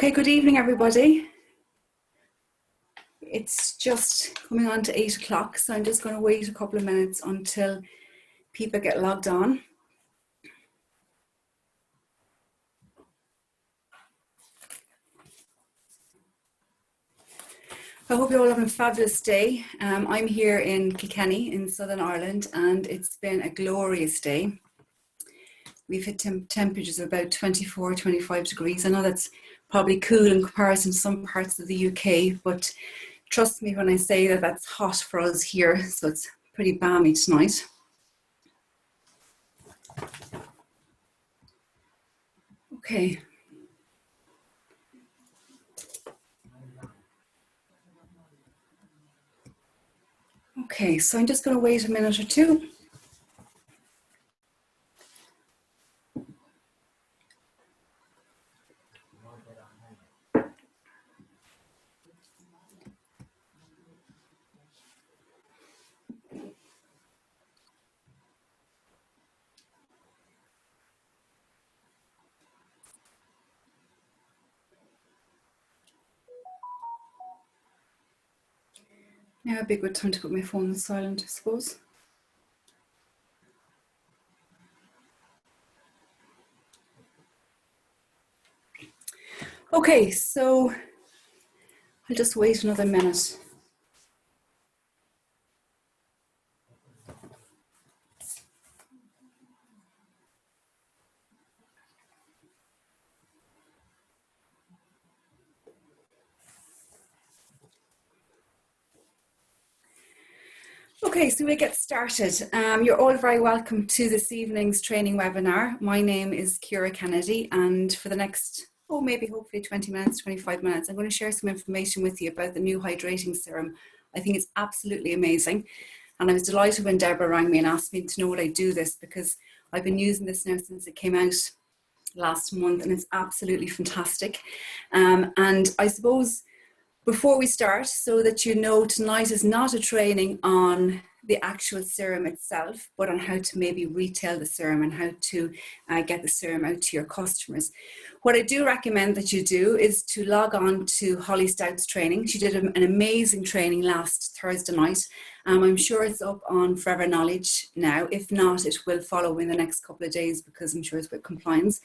Okay, good evening, everybody. It's just coming on to 8 o'clock, so I'm just going to wait a couple of minutes until people get logged on. I hope you're all having a fabulous day. I'm here in Kilkenny in Southern Ireland, and it's been a glorious day. We've hit temperatures of about 24, 25 degrees. I know that's probably cool in comparison to some parts of the UK, but trust me when I say that that's hot for us here, so it's pretty balmy tonight. Okay. Okay, so I'm just going to wait a minute or two. Now would be a good time to put my phone on silent, I suppose. Okay, so I'll just wait another minute. Okay, so we get started. You're all very welcome to this evening's training webinar. My name is Ciara Kennedy, and for the next, maybe hopefully 20 minutes, 25 minutes, I'm going to share some information with you about the new hydrating serum. I think it's absolutely amazing. And I was delighted when Deborah rang me and asked me to know would I do this, because I've been using this now since it came out last month, and it's absolutely fantastic. And I suppose before we start, so that you know, tonight is not a training on the actual serum itself, but on how to maybe retail the serum and how to get the serum out to your customers. What I do recommend that you do is to log on to Holly Stout's training. She did an amazing training last Thursday night. I'm sure it's up on Forever Knowledge now. If not, it will follow in the next couple of days, because I'm sure it's with compliance.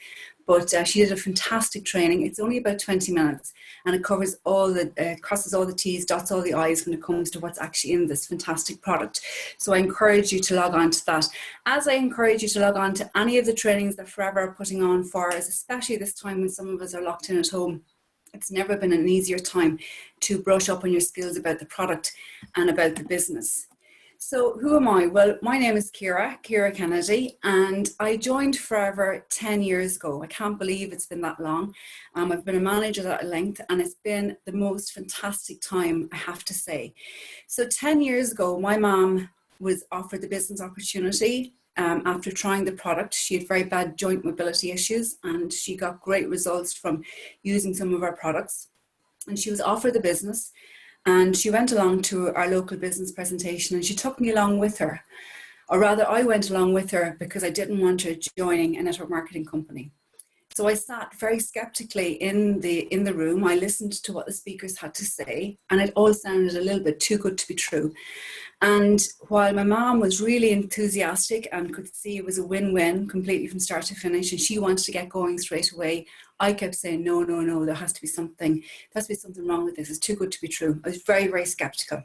But she did a fantastic training. It's only about 20 minutes, and it covers all the, crosses all the T's, dots all the I's when it comes to what's actually in this fantastic product. So I encourage you to log on to that. As I encourage you to log on to any of the trainings that Forever are putting on for us, especially this time when some of us are locked in at home. It's never been an easier time to brush up on your skills about the product and about the business. So who am I? Well, my name is Ciara Kennedy, and I joined Forever 10 years ago. I can't believe it's been that long. I've been a manager at length, and it's been the most fantastic time, I have to say. So 10 years ago, my mom was offered the business opportunity. After trying the product, she had very bad joint mobility issues, and she got great results from using some of our products. And she was offered the business, and she went along to our local business presentation, and she took me along with her. Or rather, I went along with her because I didn't want her joining a network marketing company. So I sat very skeptically in the room. I listened to what the speakers had to say, and it all sounded a little bit too good to be true. And while my mom was really enthusiastic and could see it was a win-win completely from start to finish, and she wanted to get going straight away, I kept saying, no, there has to be something wrong with this. It's too good to be true. I was very, very skeptical.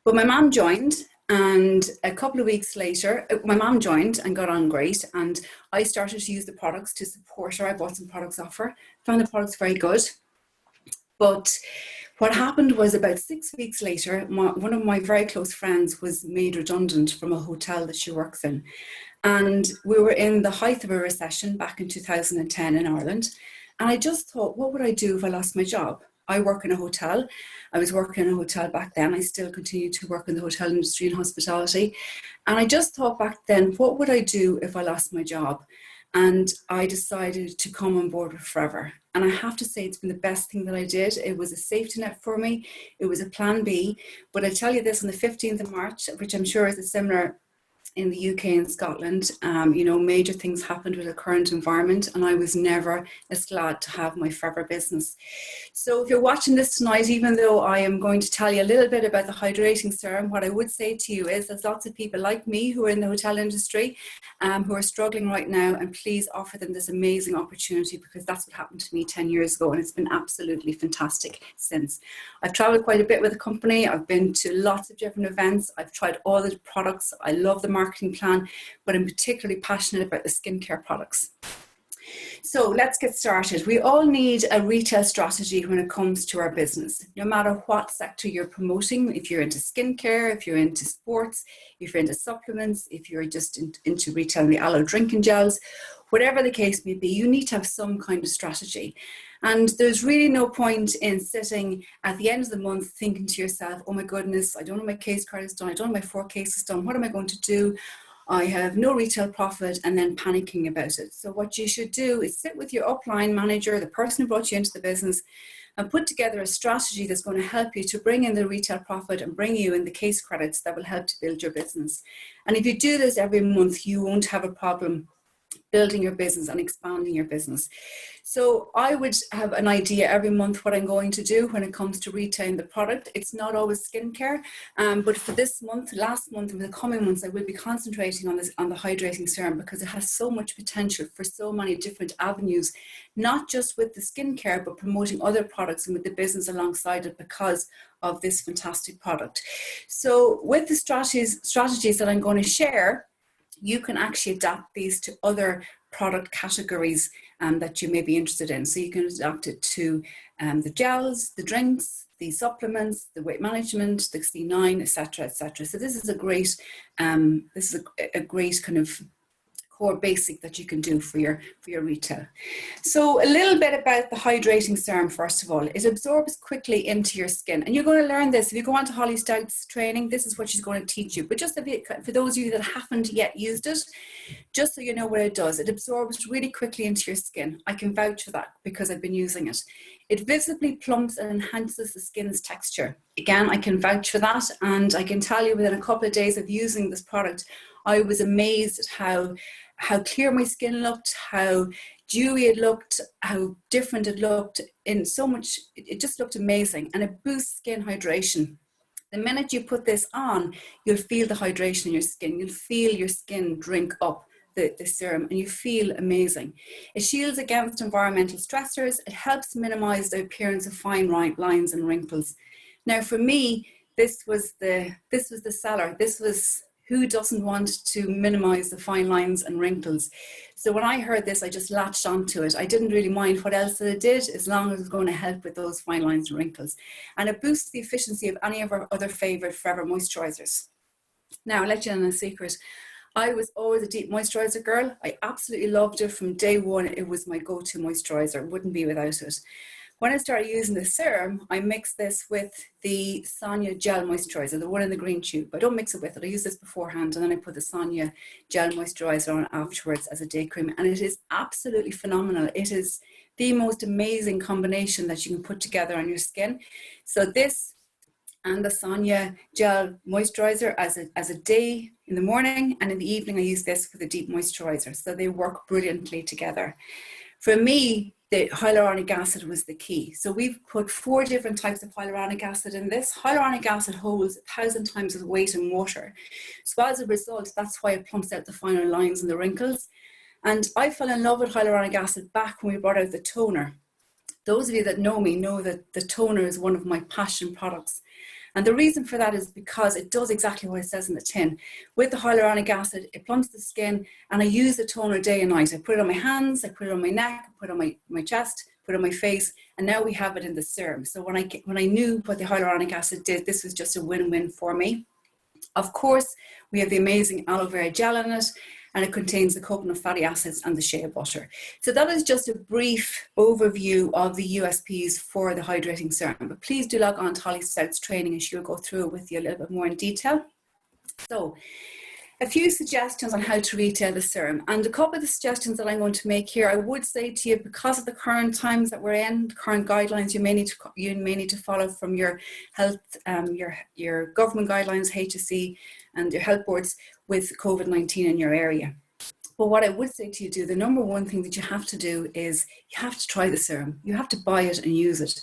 But my mom joined, and a couple of weeks later, my mom joined and got on great, and I started to use the products to support her. I bought some products off her, found the products very good. But what happened was, about 6 weeks later, one of my very close friends was made redundant from a hotel that she works in. And we were in the height of a recession back in 2010 in Ireland. And I just thought, what would I do if I lost my job? I work in a hotel. I was working in a hotel back then. I still continue to work in the hotel industry and hospitality. And I just thought back then, what would I do if I lost my job? And I decided to come on board with Forever. And I have to say, it's been the best thing that I did. It was a safety net for me. It was a plan B. But I tell you this, on the 15th of March, which I'm sure is a similar in the UK and Scotland. You know, major things happened with the current environment, and I was never as glad to have my forever business. So if you're watching this tonight, even though I am going to tell you a little bit about the hydrating serum, what I would say to you is there's lots of people like me who are in the hotel industry who are struggling right now, and please offer them this amazing opportunity, because that's what happened to me 10 years ago, and it's been absolutely fantastic since. I've traveled quite a bit with the company. I've been to lots of different events. I've tried all the products. I love the marketing plan, but I'm particularly passionate about the skincare products. So let's get started. We all need a retail strategy when it comes to our business, no matter what sector you're promoting. If you're into skincare, if you're into sports, if you're into supplements, if you're just into retailing the aloe drinking gels, whatever the case may be, you need to have some kind of strategy. And there's really no point in sitting at the end of the month thinking to yourself, oh my goodness, I don't know my case credits done, I don't know my 4 cases done, what am I going to do? I have no retail profit, and then panicking about it. So what you should do is sit with your upline manager, the person who brought you into the business, and put together a strategy that's going to help you to bring in the retail profit and bring you in the case credits that will help to build your business. And if you do this every month, you won't have a problem building your business and expanding your business. So I would have an idea every month what I'm going to do when it comes to retailing the product. It's not always skincare, but for this month, last month, and the coming months, I will be concentrating on the hydrating serum, because it has so much potential for so many different avenues, not just with the skincare, but promoting other products and with the business alongside it because of this fantastic product. So with the strategies that I'm going to share, you can actually adapt these to other product categories that you may be interested in. So you can adapt it to the gels, the drinks, the supplements, the weight management, the C9, etc., etc. So this is a great, a great kind of core basic that you can do for your retail. So a little bit about the hydrating serum. First of all, it absorbs quickly into your skin, and you're going to learn this if you go on to Holly Stout's training. This is what she's going to teach you. But just for those of you that haven't yet used it, just so you know what it does, it absorbs really quickly into your skin. I can vouch for that because I've been using it. It visibly plumps and enhances the skin's texture. Again, I can vouch for that, and I can tell you within a couple of days of using this product, I was amazed at how clear my skin looked, how dewy it looked, how different it looked in so much. It just looked amazing, and it boosts skin hydration. The minute you put this on, you'll feel the hydration in your skin. You'll feel your skin drink up the serum, and you feel amazing. It shields against environmental stressors. It helps minimize the appearance of fine lines and wrinkles. Now, for me, this was the seller. This was, who doesn't want to minimize the fine lines and wrinkles? So when I heard this, I just latched onto it. I didn't really mind what else it did, as long as it was going to help with those fine lines and wrinkles. And it boosts the efficiency of any of our other favorite forever moisturizers. Now, I'll let you in a secret. I was always a deep moisturizer girl. I absolutely loved it from day one. It was my go-to moisturizer. Wouldn't be without it. When I started using the serum, I mixed this with the Sonia gel moisturizer, the one in the green tube. I don't mix it with it. I use this beforehand, and then I put the Sonia gel moisturizer on afterwards as a day cream. And it is absolutely phenomenal. It is the most amazing combination that you can put together on your skin. So this and the Sonia gel moisturizer as a day in the morning, and in the evening I use this for the deep moisturizer. So they work brilliantly together. For me, the hyaluronic acid was the key. So we've put 4 different types of hyaluronic acid in this. Hyaluronic acid holds 1,000 times the weight in water. So as a result, that's why it plumps out the finer lines and the wrinkles. And I fell in love with hyaluronic acid back when we brought out the toner. Those of you that know me know that the toner is one of my passion products. And the reason for that is because it does exactly what it says in the tin. With the hyaluronic acid, it plumps the skin, and I use the toner day and night. I put it on my hands, I put it on my neck, I put it on my chest, put it on my face, and now we have it in the serum. So when I knew what the hyaluronic acid did, this was just a win-win for me. Of course, we have the amazing aloe vera gel in it, and it contains the coconut fatty acids and the shea butter. So that is just a brief overview of the USPs for the hydrating serum. But please do log on to Holly Stout's training, and she'll go through it with you a little bit more in detail. So a few suggestions on how to retail the serum, and a couple of the suggestions that I'm going to make here, I would say to you, because of the current times that we're in, current guidelines, you may need to follow from your health, your government guidelines, HSE, and your health boards with COVID-19 in your area. But what I would say to you, the number one thing that you have to do is you have to try the serum. You have to buy it and use it.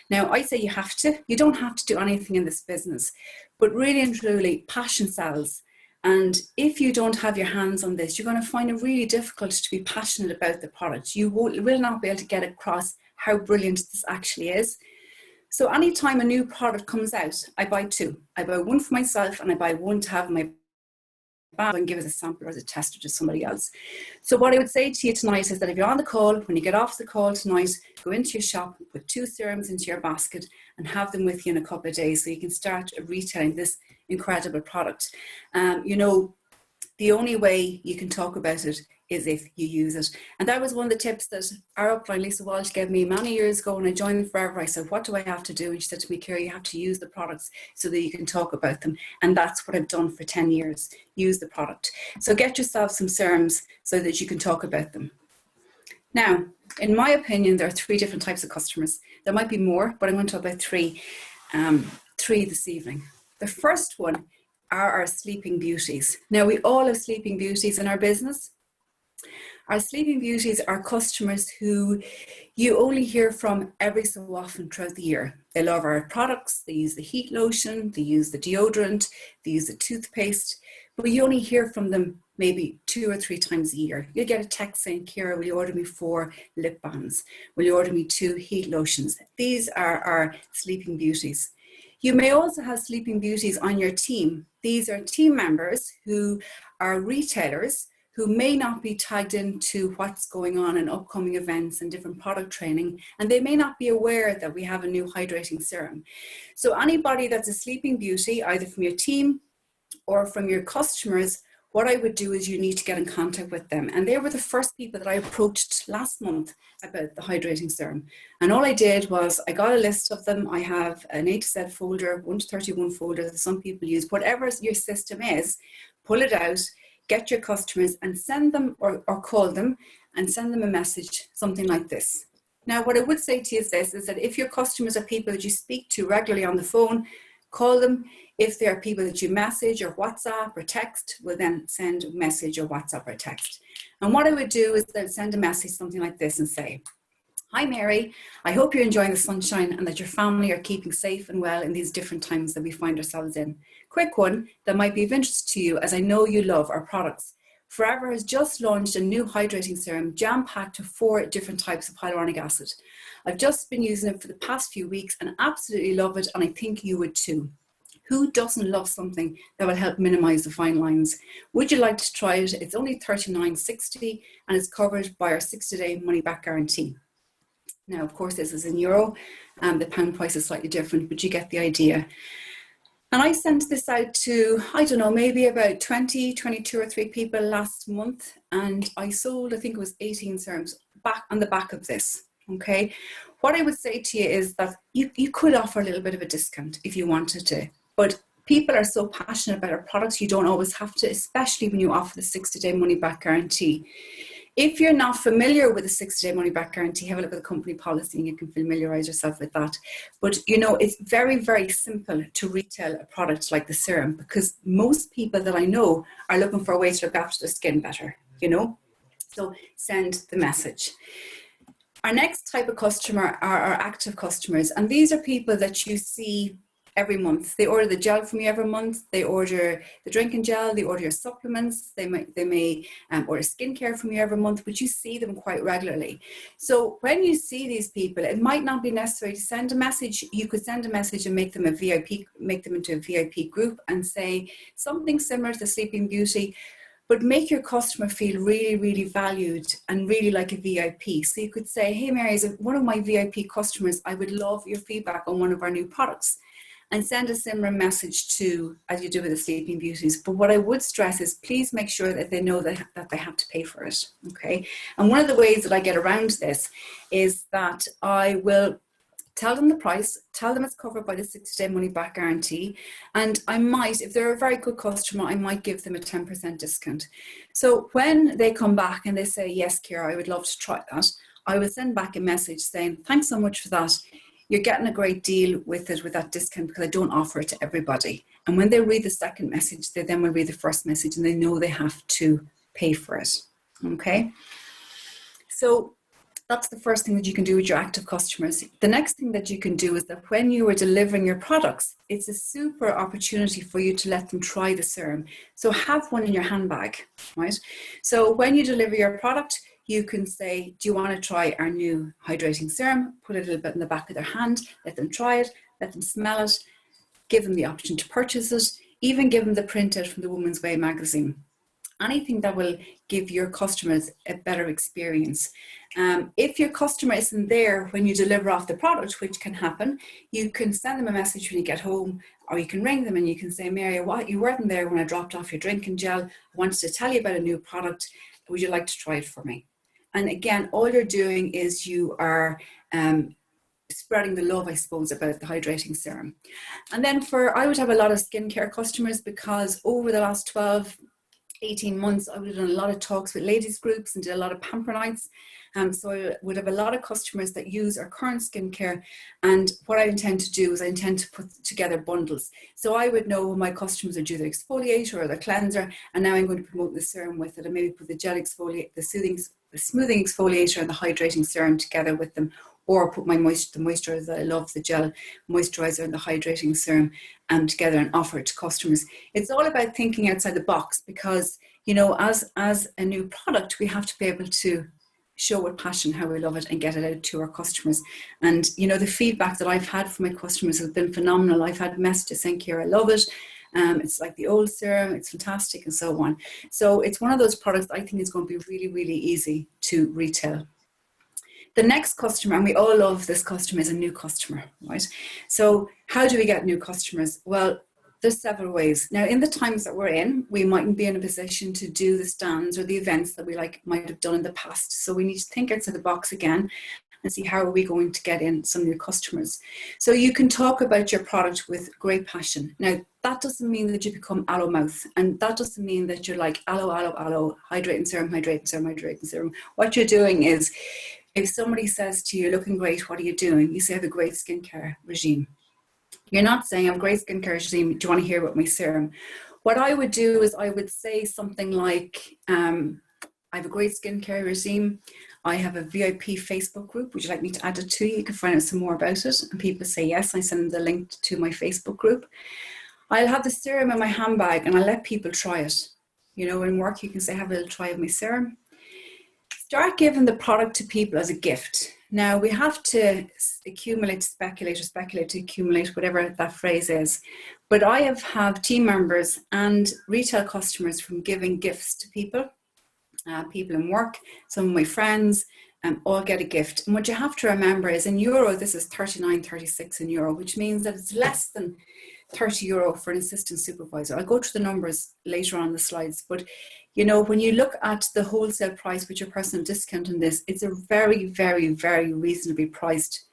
Now, I say you have to. You don't have to do anything in this business, but really and truly, passion sells. And if you don't have your hands on this, you're going to find it really difficult to be passionate about the product. You will not be able to get across how brilliant this actually is. So anytime a new product comes out, I buy two. I buy one for myself and I buy one to have in my bag and give as a sample or as a tester to somebody else. So what I would say to you tonight is that if you're on the call, when you get off the call tonight, go into your shop, put 2 serums into your basket and have them with you in a couple of days so you can start retailing this incredible product. You know, the only way you can talk about it is if you use it. And that was one of the tips that our upline, Lisa Walsh, gave me many years ago when I joined Forever. I said, what do I have to do? And she said to me, Ciara, you have to use the products so that you can talk about them. And that's what I've done for 10 years, use the product. So get yourself some serums so that you can talk about them. Now, in my opinion, there are 3 different types of customers. There might be more, but I'm going to talk about 3 this evening. The first one are our sleeping beauties. Now, we all have sleeping beauties in our business. Our sleeping beauties are customers who you only hear from every so often throughout the year. They love our products, they use the heat lotion, they use the deodorant, they use the toothpaste, but you only hear from them maybe 2 or 3 times a year. You get a text saying, Ciara, will you order me 4 lip balms? Will you order me 2 heat lotions? These are our sleeping beauties. You may also have sleeping beauties on your team. These are team members who are retailers who may not be tagged into what's going on in upcoming events and different product training, and they may not be aware that we have a new hydrating serum. So anybody that's a sleeping beauty, either from your team or from your customers, what I would do is you need to get in contact with them. And they were the first people that I approached last month about the hydrating serum. And all I did was I got a list of them. I have an A to Z folder, 1 to 31 folder that some people use. Whatever your system is, pull it out, get your customers and send them or call them and send them a message, something like this. Now, what I would say to you is this, is that if your customers are people that you speak to regularly on the phone, call them. If there are people that you message or WhatsApp or text, well then send a message or WhatsApp or text. And what I would do is then send a message, something like this, and say, hi Mary, I hope you're enjoying the sunshine and that your family are keeping safe and well in these different times that we find ourselves in. Quick one that might be of interest to you, as I know you love our products. Forever has just launched a new hydrating serum jam-packed with 4 different types of hyaluronic acid. I've just been using it for the past few weeks and absolutely love it, and I think you would too. Who doesn't love something that will help minimize the fine lines? Would you like to try it? It's only $39.60 and it's covered by our 60-day money-back guarantee. Now, of course, this is in euro, and the pound price is slightly different, but you get the idea. And I sent this out to, I don't know, maybe about 22 or 3 people last month, and I sold, I think it was 18 serums back on the back of this, okay? What I would say to you is that you could offer a little bit of a discount if you wanted to, but people are so passionate about our products, you don't always have to, especially when you offer the 60-day money-back guarantee. If you're not familiar with the 60-day money-back guarantee, have a look at the company policy and you can familiarize yourself with that. But you know, it's very, very simple to retail a product like the serum because most people that I know are looking for a way to look after their skin better, you know? So send the message. Our next type of customer are our active customers, and these are people that you see every month. They order the gel from you every month. They order the drinking gel. They order your supplements. They may order skincare from you every month, but you see them quite regularly. So when you see these people, it might not be necessary to send a message. You could send a message and make them a VIP, make them into a VIP group and say something similar to Sleeping Beauty, but make your customer feel really, really valued and really like a VIP. So you could say, hey Mary, as one of my VIP customers, I would love your feedback on one of our new products. And send a similar message to, as you do with the Sleeping Beauties. But what I would stress is please make sure that they know that they have to pay for it, okay? And one of the ways that I get around this is that I will tell them the price, tell them it's covered by the 60-day money back guarantee. And I might, if they're a very good customer, I might give them a 10% discount. So when they come back and they say, yes, Ciara, I would love to try that, I will send back a message saying, thanks so much for that. You're getting a great deal with it, with that discount, because I don't offer it to everybody. And when they read the second message, they then will read the first message and they know they have to pay for it. Okay. So that's the first thing that you can do with your active customers. The next thing that you can do is that when you are delivering your products, it's a super opportunity for you to let them try the serum. So have one in your handbag, right? So when you deliver your product, you can say, do you want to try our new hydrating serum? Put a little bit in the back of their hand, let them try it, let them smell it, give them the option to purchase it, even give them the printout from the Woman's Way magazine. Anything that will give your customers a better experience. If your customer isn't there when you deliver off the product, which can happen, you can send them a message when you get home, or you can ring them and you can say, Mary, what, you weren't there when I dropped off your drinking gel. I wanted to tell you about a new product. Would you like to try it for me? And again, all you're doing is you are spreading the love, I suppose, about the hydrating serum. And then I would have a lot of skincare customers, because over the last 18 months, I would have done a lot of talks with ladies groups and did a lot of pamper nights. So I would have a lot of customers that use our current skincare. And what I intend to do is I intend to put together bundles. So I would know when my customers are due their exfoliator or their cleanser, and now I'm going to promote the serum with it, and maybe put the gel exfoliate, the smoothing exfoliator and the hydrating serum together with them, or put my the moisturizer that I love, the gel moisturizer and the hydrating serum together and offer it to customers. It's all about thinking outside the box, because, you know, as a new product, we have to be able to show with passion how we love it and get it out to our customers. And, you know, the feedback that I've had from my customers has been phenomenal. I've had messages saying, Ciara, I love it. It's like the old serum, it's fantastic, and so on. So it's one of those products I think is going to be really, really easy to retail. The next customer, and we all love this customer, is a new customer, right? So how do we get new customers? Well, there's several ways. Now, in the times that we're in, we mightn't be in a position to do the stands or the events that we might have done in the past. So we need to think outside the box again and see how are we going to get in some new customers. So you can talk about your product with great passion. Now, that doesn't mean that you become aloe mouth, and that doesn't mean that you're like aloe, aloe, aloe, hydrating serum, hydrating serum, hydrating serum. What you're doing is, if somebody says to you, looking great, what are you doing? You say, I have a great skincare regime. You're not saying, I have a great skincare regime, do you want to hear about my serum? What I would do is I would say something like, I have a great skincare regime. I have a VIP Facebook group. Would you like me to add it to you? You can find out some more about it. And people say yes. I send them the link to my Facebook group. I'll have the serum in my handbag and I'll let people try it. You know, in work, you can say, have a little try of my serum. Start giving the product to people as a gift. Now, we have to accumulate to speculate, or speculate to accumulate, whatever that phrase is. But I have team members and retail customers from giving gifts to people, people in work, some of my friends, all get a gift. And what you have to remember is, in euro, this is 39.36 in euro, which means that it's less than 30 euro for an assistant supervisor. I'll go through the numbers later on the slides, but you know, when you look at the wholesale price with your personal discount on this, it's a very, very, very reasonably priced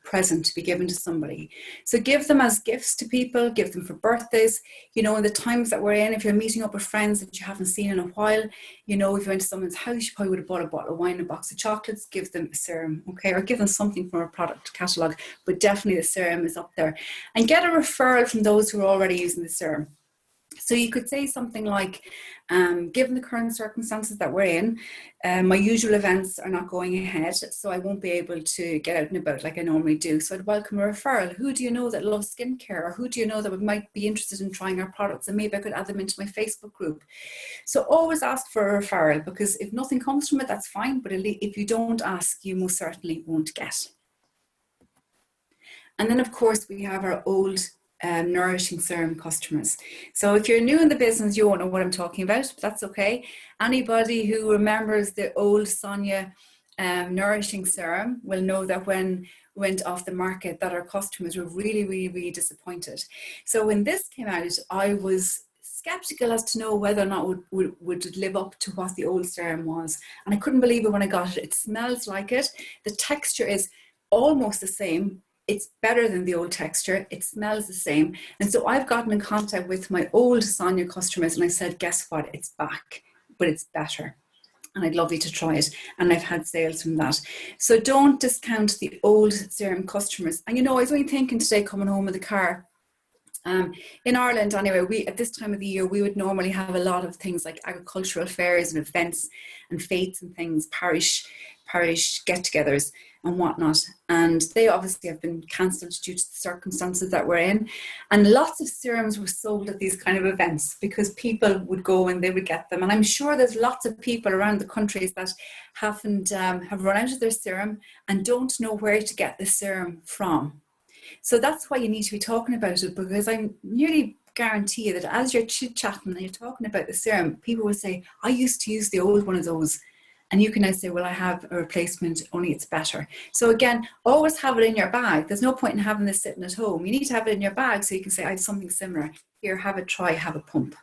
present to be given to somebody. So give them as gifts to people, give them for birthdays. You know, in the times that we're in, if you're meeting up with friends that you haven't seen in a while, you know, if you went to someone's house, you probably would have bought a bottle of wine and a box of chocolates, give them a serum, okay? Or give them something from our product catalogue, but definitely the serum is up there. And get a referral from those who are already using the serum. So you could say something like, given the current circumstances that we're in, my usual events are not going ahead, so I won't be able to get out and about like I normally do. So I'd welcome a referral. Who do you know that loves skincare? Or who do you know that might be interested in trying our products? And maybe I could add them into my Facebook group. So always ask for a referral, because if nothing comes from it, that's fine. But if you don't ask, you most certainly won't get. And then, of course, we have our old nourishing serum customers. So if you're new in the business, you won't know what I'm talking about, but that's okay. Anybody who remembers the old Sonia nourishing serum will know that when it went off the market, that our customers were really, really, really disappointed. So when this came out, I was skeptical as to know whether or not would live up to what the old serum was. And I couldn't believe it when I got it. It smells like it. The texture is almost the same. It's better than the old texture. It smells the same. And so I've gotten in contact with my old Sonia customers and I said, guess what? It's back, but it's better. And I'd love you to try it. And I've had sales from that. So don't discount the old Serum customers. And I was only thinking today coming home in the car, in Ireland anyway, we at this time of the year, we would normally have a lot of things like agricultural fairs and events and fetes and things, parish get-togethers and whatnot. And they obviously have been cancelled due to the circumstances that we're in. And lots of serums were sold at these kind of events because people would go and they would get them. And I'm sure there's lots of people around the countries that haven't have run out of their serum and don't know where to get the serum from. So that's why you need to be talking about it, because I nearly guarantee you that as you're chit-chatting and you're talking about the serum, people will say, I used to use the old one of those. And you can now say, well, I have a replacement, only it's better. So again, always have it in your bag. There's no point in having this sitting at home. You need to have it in your bag so you can say, I have something similar. Here, have a try, have a pump.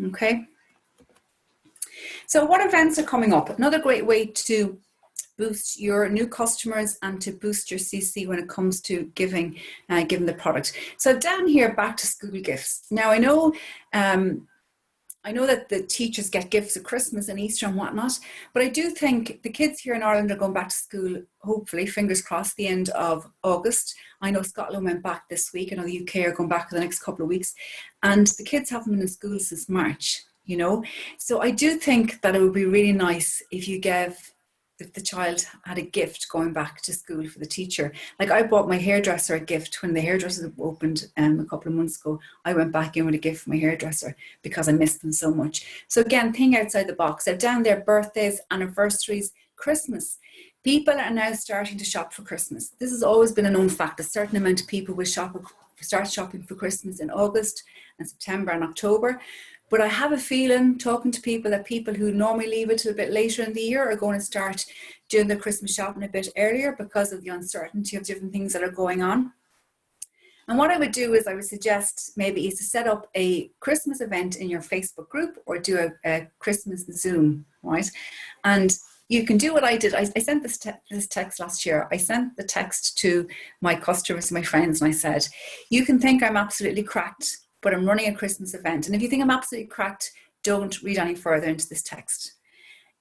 Okay. So what events are coming up? Another great way to boost your new customers and to boost your CC when it comes to giving the product. So down here, back to school gifts. Now I know that the teachers get gifts at Christmas and Easter and whatnot, but I do think the kids here in Ireland are going back to school, hopefully, fingers crossed, the end of August. I know Scotland went back this week. I know the UK are going back for the next couple of weeks. And the kids haven't been in school since March, So I do think that it would be really nice if the child had a gift going back to school for the teacher. Like I bought my hairdresser a gift when the hairdresser opened a couple of months ago. I went back in with a gift for my hairdresser because I missed them so much. So again, think outside the box. They're down there, birthdays, anniversaries, Christmas. People are now starting to shop for Christmas. This has always been a known fact. A certain amount of people will start shopping for Christmas in August and September and October. But I have a feeling, talking to people, that people who normally leave it till a bit later in the year are going to start doing their Christmas shopping a bit earlier because of the uncertainty of different things that are going on. And what I would do is I would suggest maybe is to set up a Christmas event in your Facebook group or do a Christmas Zoom, right? And you can do what I did. I sent this text last year. I sent the text to my customers, my friends, and I said, you can think I'm absolutely cracked, but I'm running a Christmas event. And if you think I'm absolutely cracked, don't read any further into this text.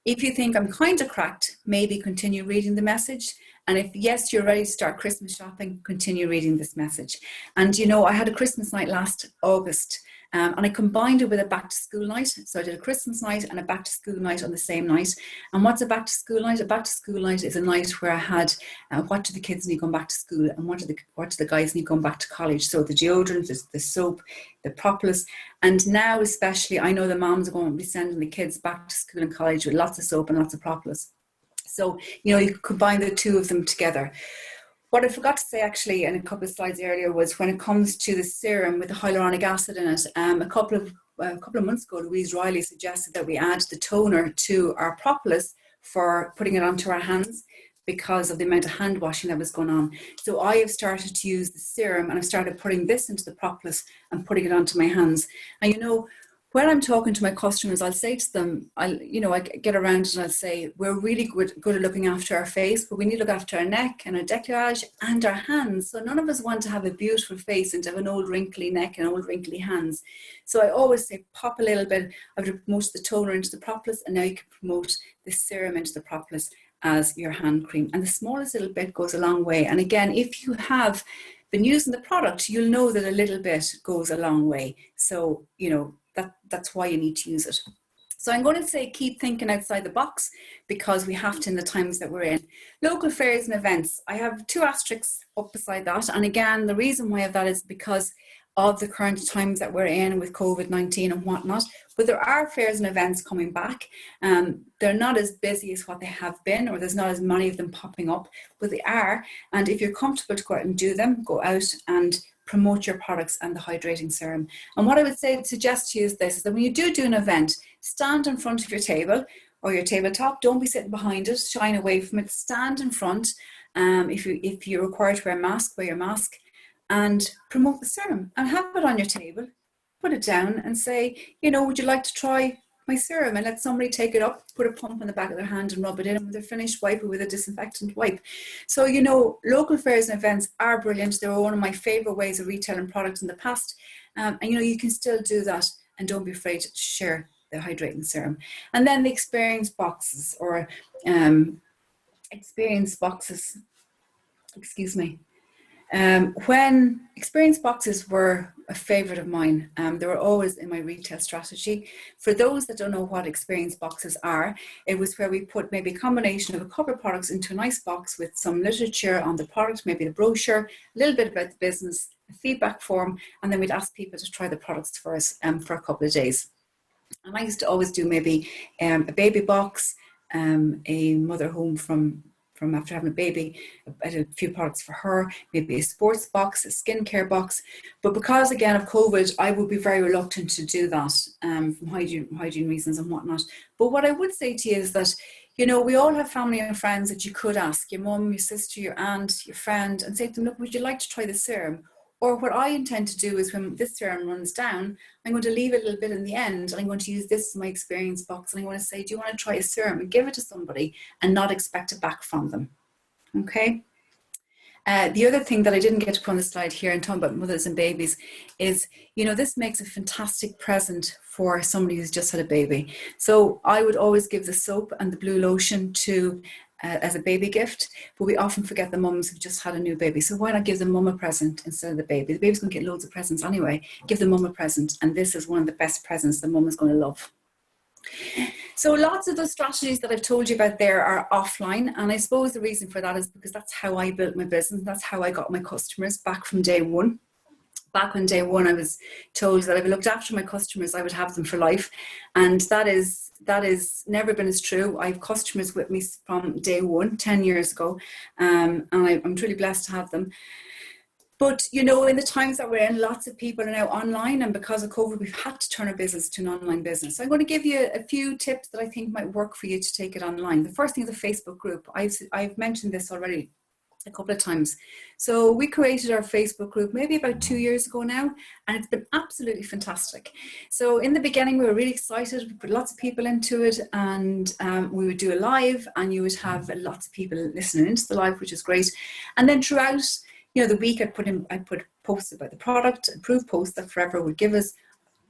If you think I'm kind of cracked, maybe continue reading the message. And if yes, you're ready to start Christmas shopping, continue reading this message. And I had a Christmas night last August and I combined it with a back to school night. So I did a Christmas night and a back to school night on the same night. And what's a back to school night? A back to school night is a night where I had what do the kids need going back to school and what do the guys need going back to college? So the deodorant, the soap, the propolis. And now especially, I know the moms are going to be sending the kids back to school and college with lots of soap and lots of propolis. So, you could combine the two of them together. What I forgot to say actually in a couple of slides earlier was when it comes to the serum with the hyaluronic acid in it, a couple of months ago, Louise Riley suggested that we add the toner to our propolis for putting it onto our hands because of the amount of hand washing that was going on. So I have started to use the serum and I've started putting this into the propolis and putting it onto my hands. And when I'm talking to my customers, I'll say to them, I get around and I'll say, we're really good at looking after our face, but we need to look after our neck and our décolletage and our hands. So none of us want to have a beautiful face and to have an old wrinkly neck and old wrinkly hands. So I always say, pop a little bit. I've promoted the toner into the propolis and now you can promote the serum into the propolis as your hand cream. And the smallest little bit goes a long way. And again, if you have been using the product, you'll know that a little bit goes a long way. So, that's why you need to use it. So I'm going to say keep thinking outside the box because we have to in the times that we're in. Local fairs and events. I have 2 asterisks up beside that. And again, the reason why I have that is because of the current times that we're in with COVID-19 and whatnot. But there are fairs and events coming back. They're not as busy as what they have been, or there's not as many of them popping up, but they are. And if you're comfortable to go out and do them, go out and promote your products and the hydrating serum. And what I would suggest to you is this, is that when you do an event, stand in front of your table or your tabletop. Don't be sitting behind it, shine away from it. Stand in front. If you're required to wear a mask, wear your mask and promote the serum and have it on your table. Put it down and say, would you like to try my serum and let somebody take it up, put a pump on the back of their hand and rub it in, and when they're finished, wipe it with a disinfectant wipe. So, you know, local fairs and events are brilliant. They were one of my favorite ways of retailing products in the past. And, you know, you can still do that, and don't be afraid to share the hydrating serum. And then the experience boxes, or experience boxes, excuse me. When experience boxes were a favorite of mine, they were always in my retail strategy. For those that don't know what experience boxes are, it was where we put maybe a combination of a couple of products into a nice box with some literature on the product, maybe the brochure, a little bit about the business, a feedback form, and then we'd ask people to try the products for us for a couple of days. And I used to always do maybe a baby box, a mother home from after having a baby, a few products for her, maybe a sports box, a skincare box. But because, again, of COVID, I would be very reluctant to do that from hygiene reasons and whatnot. But what I would say to you is that, you know, we all have family and friends that you could ask, your mum, your sister, your aunt, your friend, and say to them, look, would you like to try the serum? Or what I intend to do is when this serum runs down, I'm going to leave it a little bit in the end, and I'm going to use this as my experience box, and I'm going to say, do you want to try a serum, and give it to somebody and not expect it back from them. Okay. The other thing that I didn't get to put on the slide here and talking about mothers and babies is, you know, this makes a fantastic present for somebody who's just had a baby. So I would always give the soap and the blue lotion to as a baby gift, but we often forget the mums who've just had a new baby. So why not give the mum a present instead of the baby? The baby's going to get loads of presents anyway. Give the mum a present, and this is one of the best presents the mum is going to love. So lots of those strategies that I've told you about there are offline, and I suppose the reason for that is because that's how I built my business. That's how I got my customers back from day one. Back on day one, I was told that if I looked after my customers, I would have them for life, and that is never been as true. I have customers with me from day one, 10 years ago, and I'm truly blessed to have them. But, you know, in the times that we're in, lots of people are now online, and because of COVID, we've had to turn our business to an online business. So I'm going to give you a few tips that I think might work for you to take it online. The first thing is a Facebook group. I've mentioned this already a couple of times. So we created our Facebook group maybe about 2 years ago now, and it's been absolutely fantastic. So in the beginning, we were really excited. We put lots of people into it, and we would do a live, and you would have lots of people listening into the live, which is great. And then throughout, you know, the week, I'd put posts about the product, approved posts that Forever would give us.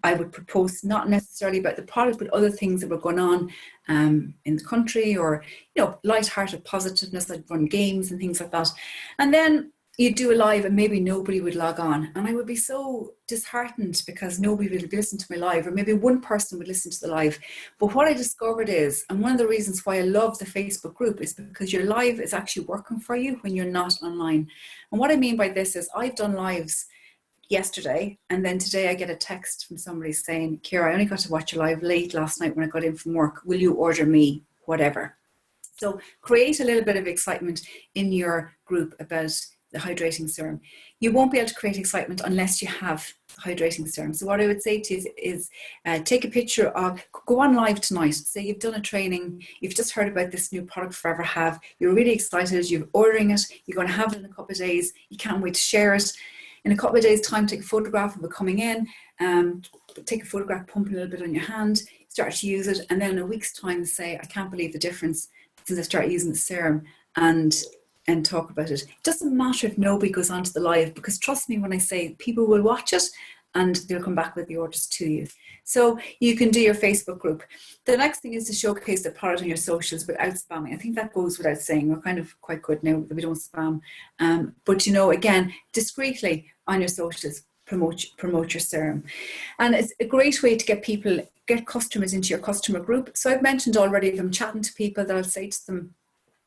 I would put posts not necessarily about the product, but other things that were going on in the country, or, you know, light-hearted positiveness. I'd run games and things like that. And then you'd do a live and maybe nobody would log on. And I would be so disheartened because nobody would listen to my live, or maybe one person would listen to the live. But what I discovered is, and one of the reasons why I love the Facebook group is because your live is actually working for you when you're not online. And what I mean by this is I've done lives yesterday, and then today I get a text from somebody saying, Ciara, I only got to watch your live late last night when I got in from work. Will you order me whatever? So create a little bit of excitement in your group about the hydrating serum. You won't be able to create excitement unless you have hydrating serum. So what I would say to you is take a picture of, go on live tonight. Say you've done a training, you've just heard about this new product Forever have, you're really excited, you're ordering it, you're going to have it in a couple of days, you can't wait to share it. In a couple of days' time, take a photograph of it coming in, take a photograph, pump a little bit on your hand, start to use it, and then in a week's time say, I can't believe the difference since I started using the serum, and talk about it. It doesn't matter if nobody goes onto the live, because trust me when I say people will watch it and they'll come back with the orders to you. So you can do your Facebook group. The next thing is to showcase the product on your socials without spamming. I think that goes without saying. We're kind of quite good now that we don't spam. But, you know, again, discreetly on your socials, promote your serum. And it's a great way to get customers into your customer group. So I've mentioned already, if I'm chatting to people, that I'll say to them,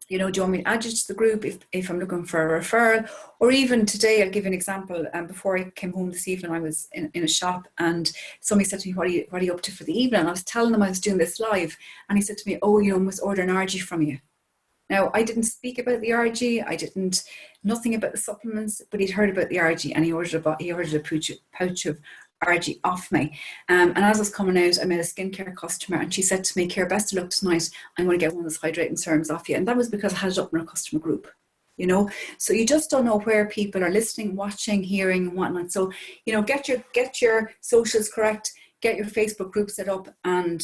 you know, do you want me to add you to the group if I'm looking for a referral? Or even today, I'll give you an example. Before I came home this evening, I was in a shop, and somebody said to me, what are you up to for the evening? And I was telling them I was doing this live, and he said to me, oh, you know, I must order an RG from you. Now, I didn't speak about the RG. Nothing about the supplements, but he'd heard about the RG, and he ordered a pouch of RG off me. And as I was coming out, I met a skincare customer, and she said to me, Ciara, best of luck tonight. I'm going to get one of those hydrating serums off you. And that was because I had it up in our customer group, you know. So you just don't know where people are listening, watching, hearing, and whatnot. So, you know, get your socials correct. get your Facebook group set up, and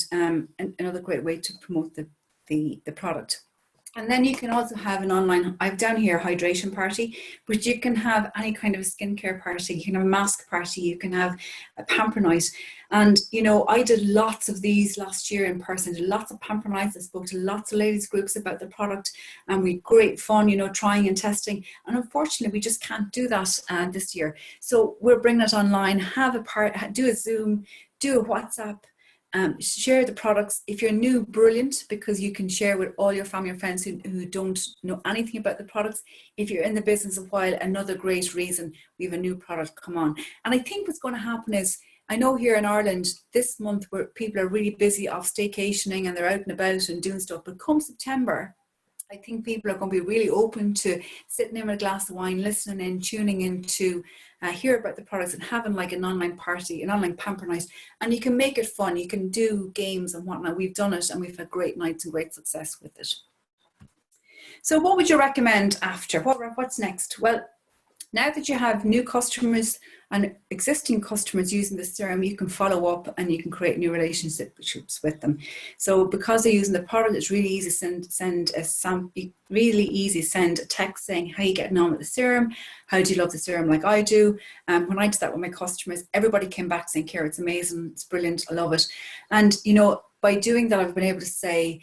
another great way to promote the product. And then you can also have an online, I've down here hydration party, but you can have any kind of a skincare party. You can have a mask party, you can have a pamper night. And, you know, I did lots of these last year in person, did lots of pamper nights. I spoke to lots of ladies groups about the product, and we had great fun, you know, trying and testing. And unfortunately, we just can't do that this year. So we're bringing it online, have a part, do a Zoom, do a WhatsApp. Share the products. If you're new, brilliant, because you can share with all your family and friends who don't know anything about the products. If you're in the business a while, another great reason, we have a new product, come on. And I think what's going to happen is, I know here in Ireland this month where people are really busy off staycationing and they're out and about and doing stuff, but come September, I think people are going to be really open to sitting in with a glass of wine, listening in, tuning in to hear about the products, and having like an online party, an online pamper night. And you can make it fun. You can do games and whatnot. We've done it and we've had great nights and great success with it. So what would you recommend after? What's next? Well, now that you have new customers and existing customers using the serum, you can follow up and you can create new relationships with them. So because they're using the product, it's really easy to send a text saying, how are you getting on with the serum? How do you love the serum like I do? When I did that with my customers, everybody came back saying, Ciara, it's amazing, it's brilliant, I love it. And, you know, by doing that, I've been able to say,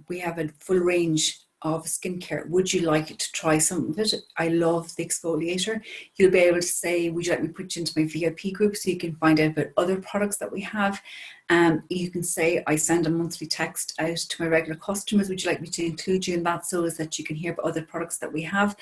we have a full range of skincare. Would you like to try some of it? I love the exfoliator. You'll be able to say, would you like me to put you into my VIP group so you can find out about other products that we have? You can say, I send a monthly text out to my regular customers. Would you like me to include you in that so as that you can hear about other products that we have?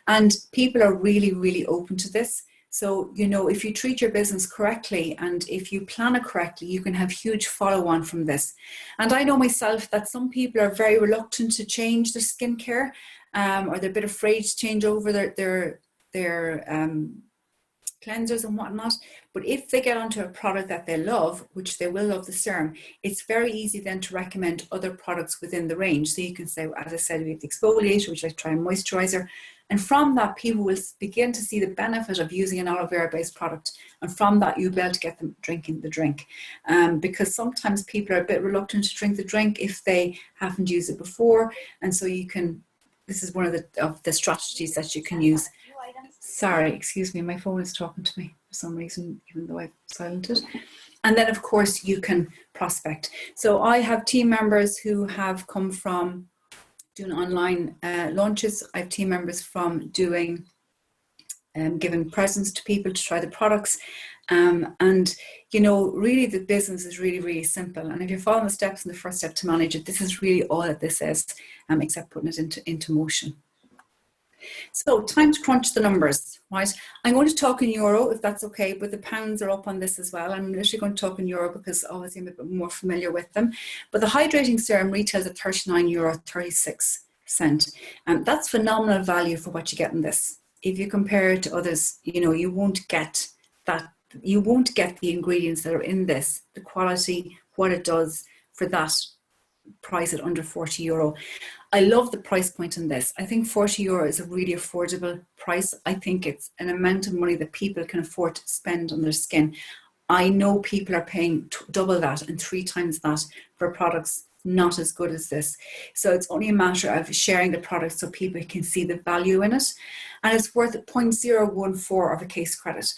And people are really, really open to this. So, you know, if you treat your business correctly and if you plan it correctly, you can have huge follow-on from this. And I know myself that some people are very reluctant to change their skincare, or they're a bit afraid to change over their cleansers and whatnot. But if they get onto a product that they love, which they will love the serum, it's very easy then to recommend other products within the range. So you can say, as I said, we have the exfoliator, which I try and moisturizer. And from that, people will begin to see the benefit of using an aloe vera based product. And from that, you'll be able to get them drinking the drink. Because sometimes people are a bit reluctant to drink the drink if they haven't used it before. And so you can, this is one of the strategies that you can use. Sorry, excuse me, my phone is talking to me for some reason, even though I've silenced it. And then, of course, you can prospect. So I have team members who have come from doing online launches. I have team members from doing giving presents to people to try the products. And, you know, really the business is really, really simple. And if you're following the steps in the first step to manage it, this is really all that this is, except putting it into motion. So time to crunch the numbers, right? I'm going to talk in euro if that's okay, but the pounds are up on this as well. I'm literally going to talk in euro because obviously I'm a bit more familiar with them. But the hydrating serum retails at €39.36. And that's phenomenal value for what you get in this. If you compare it to others, you know, you won't get that. You won't get the ingredients that are in this, the quality, what it does for that price at under €40. I love the price point on this. I think €40 is a really affordable price. I think it's an amount of money that people can afford to spend on their skin. I know people are paying double that and 3 times that for products not as good as this. So it's only a matter of sharing the product so people can see the value in it. And it's worth 0.014 of a case credit.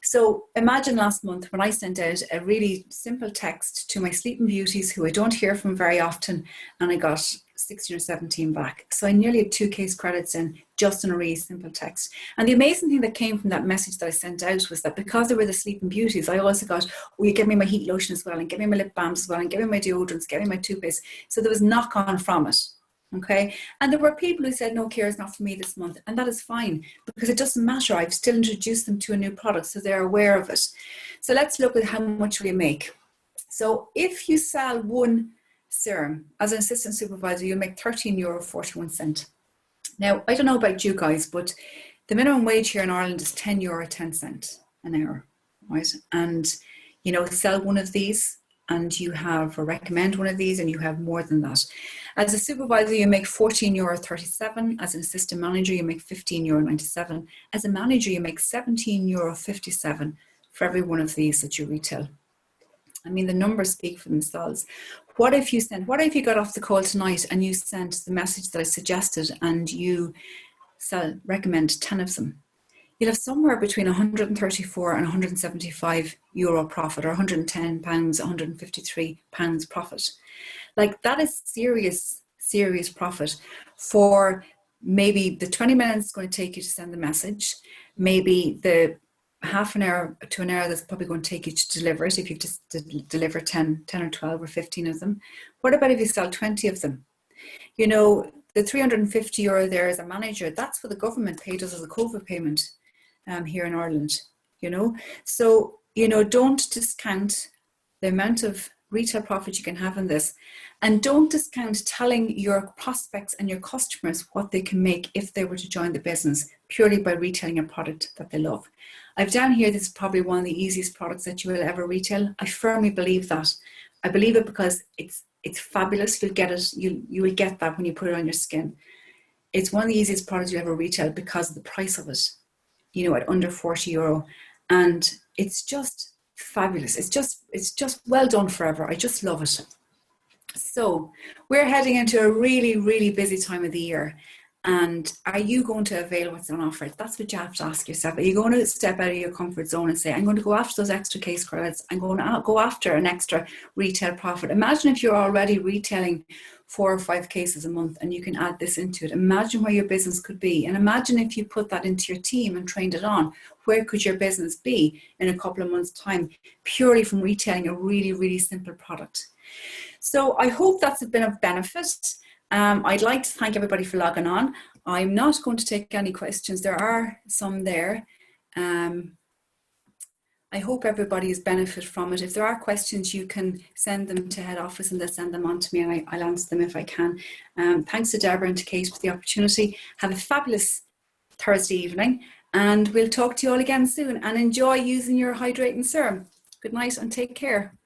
So imagine last month when I sent out a really simple text to my sleeping beauties who I don't hear from very often, and I got 16 or 17 back. So I nearly had 2 case credits in just in a really simple text. And the amazing thing that came from that message that I sent out was that because they were the sleeping beauties, I also got, oh, you give me my heat lotion as well, and give me my lip balms as well, and give me my deodorants, give me my toothpaste. So there was knock on from it. Okay, and there were people who said, no, Ciara, it's not for me this month, and that is fine because it doesn't matter. I've still introduced them to a new product, so they're aware of it. So let's look at how much we make. So if you sell 1 serum as an assistant supervisor, you'll make €13.41. Now, I don't know about you guys, but the minimum wage here in Ireland is €10.10 an hour, right? And you know, sell 1 of these, and you have, or recommend 1 of these, and you have more than that. As a supervisor, you make €14.37. As an assistant manager, you make €15.97. As a manager, you make €17.57 for every 1 of these that you retail. I mean, the numbers speak for themselves. What if you got off the call tonight and you sent the message that I suggested and you recommend 10 of them? You'll have somewhere between 134 and 175 euro profit, or 110 pounds, 153 pounds profit. Like, that is serious profit for maybe the 20 minutes it's going to take you to send the message, maybe the half an hour to an hour that's probably going to take you to deliver it, if you just deliver 10 or 12 or 15 of them. What about if you sell 20 of them? You know, the 350 euro there as a manager, that's what the government paid us as a COVID payment here in Ireland, you know. So, you know, don't discount the amount of retail profit you can have in this, and don't discount telling your prospects and your customers what they can make if they were to join the business purely by retailing a product that they love. I've down here, this is probably one of the easiest products that you will ever retail. I firmly believe that. I believe it because it's fabulous. You'll get it. You will get that when you put it on your skin. It's one of the easiest products you ever retail because of the price of it, you know, at under 40 euro. And it's just fabulous. It's just well done forever. I just love it. So we're heading into a really, really busy time of the year. And are you going to avail what's on offer? That's what you have to ask yourself. Are you going to step out of your comfort zone and say, I'm going to go after those extra case credits. I'm going to go after an extra retail profit. Imagine if you're already retailing 4 or 5 cases a month and you can add this into it. Imagine where your business could be. And imagine if you put that into your team and trained it on, where could your business be in a couple of months' time, purely from retailing a really, really simple product. So I hope that's been of benefit. I'd like to thank everybody for logging on. I'm not going to take any questions. There are some there. I hope everybody has benefited from it. If there are questions, you can send them to head office and they'll send them on to me, and I'll answer them if I can. Thanks to Deborah and to Kate for the opportunity. Have a fabulous Thursday evening, and we'll talk to you all again soon, and enjoy using your hydrating serum. Good night and take care.